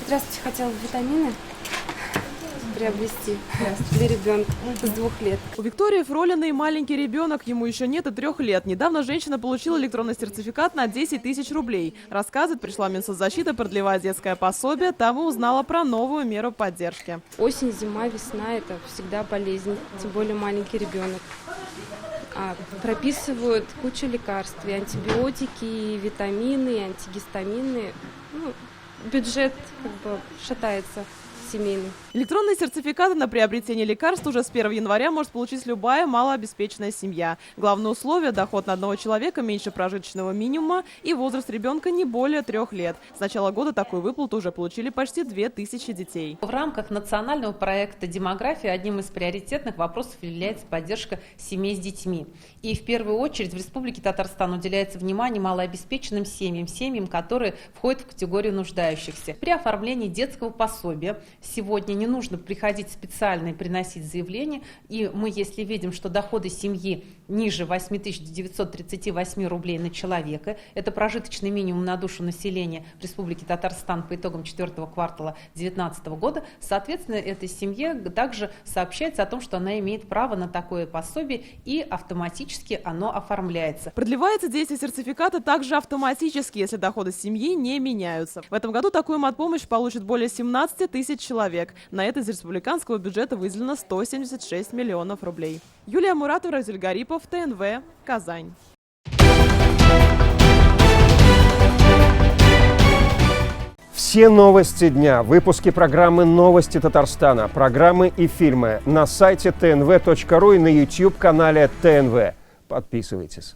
Здравствуйте, хотела витамины приобрести для ребенка с 2 лет. У Виктории Фролиной маленький ребенок, ему еще нет и 3 лет. Недавно женщина получила электронный сертификат на 10 тысяч рублей. Рассказывает, пришла Минсоцзащита продлевать детское пособие, там и узнала про новую меру поддержки. Осень, зима, весна – это всегда болезнь, тем более маленький ребенок. Прописывают кучу лекарств, и антибиотики, и витамины, и антигистамины. Бюджет шатается семейный. Электронные сертификаты на приобретение лекарств уже с 1 января может получить любая малообеспеченная семья. Главное условие – доход на одного человека меньше прожиточного минимума и возраст ребенка не более 3 лет. С начала года такую выплату уже получили почти 2000 детей. В рамках национального проекта «Демография» одним из приоритетных вопросов является поддержка семей с детьми. И в первую очередь в Республике Татарстан уделяется внимание малообеспеченным семьям, которые входят в категорию нуждающихся. При оформлении детского пособия сегодня не нужно приходить специально и приносить заявление. И мы, если видим, что доходы семьи ниже 8938 рублей на человека, это прожиточный минимум на душу населения в Республике Татарстан по итогам 4-го квартала 2019 года, соответственно, этой семье также сообщается о том, что она имеет право на такое пособие, и автоматически оно оформляется. Продлевается действие сертификата также автоматически, если доходы семьи не меняются. В этом году такую матпомощь получит более 17 тысяч человек. На это из республиканского бюджета выделено 176 миллионов рублей. Юлия Муратова, Равзель Гарипов, ТНВ, Казань. Все новости дня, выпуски программы «Новости Татарстана», программы и фильмы на сайте tnv.ru и на YouTube-канале ТНВ. Подписывайтесь.